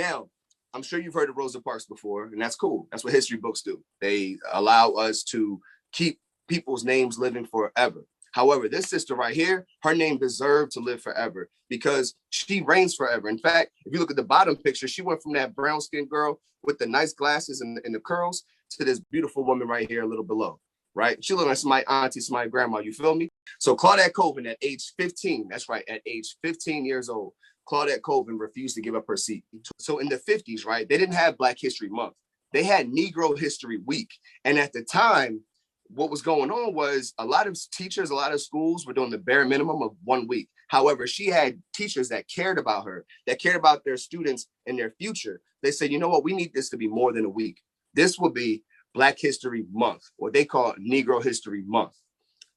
Now, I'm sure you've heard of Rosa Parks before, and that's cool. That's what history books do. They allow us to keep people's names living forever. However, this sister right here, her name deserved to live forever because she reigns forever. In fact, if you look at the bottom picture, she went from that brown-skinned girl with the nice glasses and the curls to this beautiful woman right here a little below, right? She looked like my auntie, my grandma, you feel me? So Claudette Colvin at age 15, that's right, at age 15 years old, Claudette Colvin refused to give up her seat. So in the 50s, right, they didn't have Black History Month. They had Negro History Week. And at the time, what was going on was a lot of teachers, a lot of schools were doing the bare minimum of 1 week. However, she had teachers that cared about her, that cared about their students and their future. They said, you know what, we need this to be more than a week. This will be Black History Month, or they call it Negro History Month.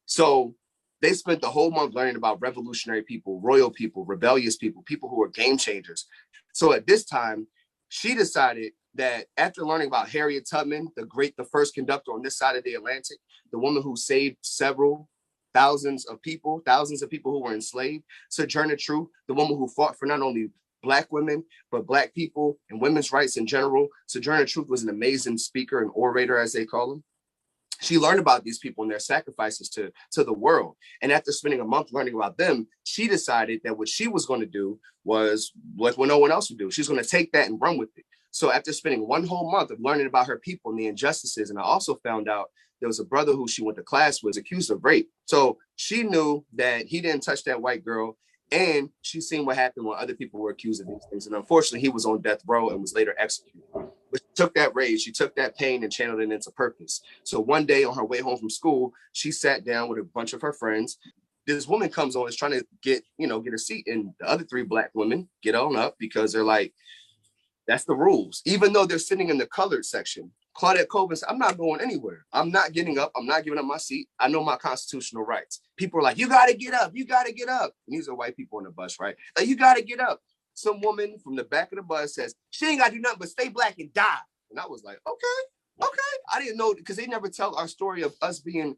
So they spent the whole month learning about revolutionary people, royal people, rebellious people, people who are game changers. So at this time, she decided that after learning about Harriet Tubman, the first conductor on this side of the Atlantic, the woman who saved several thousands of people who were enslaved, Sojourner Truth, the woman who fought for not only Black women, but Black people and women's rights in general. Sojourner Truth was an amazing speaker and orator, as they call him. She learned about these people and their sacrifices to the world. And after spending a month learning about them, she decided that what she was going to do was what no one else would do. She's going to take that and run with it. So after spending one whole month of learning about her people and the injustices, and I also found out there was a brother who she went to class with accused of rape. So she knew that he didn't touch that white girl. And she seen what happened when other people were accused of these things. And unfortunately, he was on death row and was later executed. But she took that rage, she took that pain and channeled it into purpose. So one day on her way home from school, she sat down with a bunch of her friends. This woman comes on, is trying to get a seat. And the other 3 Black women get on up because they're like, that's the rules. Even though they're sitting in the colored section, Claudette Colvin said, I'm not going anywhere. I'm not getting up. I'm not giving up my seat. I know my constitutional rights. People are like, you got to get up. You got to get up. And these are white people on the bus, right? Like, you got to get up. Some woman from the back of the bus says, she ain't got to do nothing but stay Black and die. And I was like, okay. I didn't know, because they never tell our story of us being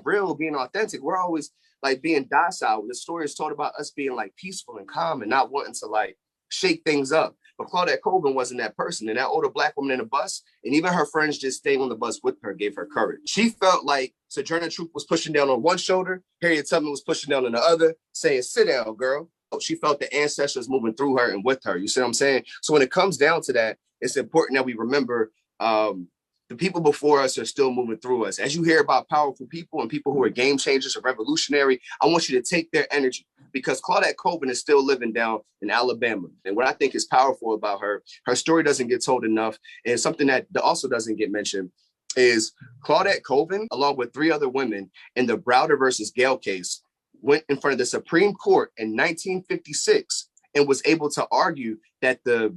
real, being authentic. We're always like being docile. The story is told about us being like peaceful and calm and not wanting to like shake things up. But Claudette Colvin wasn't that person. And that older Black woman in the bus, and even her friends just staying on the bus with her, gave her courage. She felt like Sojourner Truth was pushing down on one shoulder, Harriet Tubman was pushing down on the other, saying, sit down, girl. She felt the ancestors moving through her and with her. You see what I'm saying? So when it comes down to that, it's important that we remember the people before us are still moving through us. As you hear about powerful people and people who are game changers or revolutionary, I want you to take their energy, because Claudette Colvin is still living down in Alabama. And what I think is powerful about her story doesn't get told enough. And something that also doesn't get mentioned is Claudette Colvin, along with 3 other women in the Browder versus Gale case, went in front of the Supreme Court in 1956 and was able to argue that the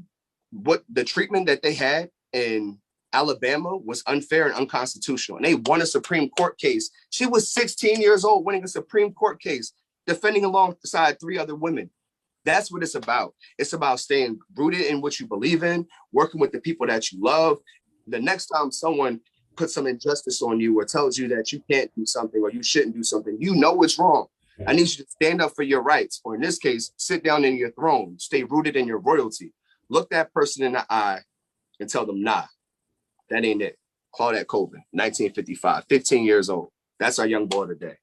treatment that they had in Alabama was unfair and unconstitutional. And they won a Supreme Court case. She was 16 years old winning a Supreme Court case, defending alongside 3 other women. That's what it's about. It's about staying rooted in what you believe in, working with the people that you love. The next time someone puts some injustice on you or tells you that you can't do something or you shouldn't do something, you know it's wrong. I need you to stand up for your rights, or in this case, sit down in your throne, stay rooted in your royalty. Look that person in the eye and tell them, nah, that ain't it. Claudette Colvin, 1955, 15 years old. That's our young boy today.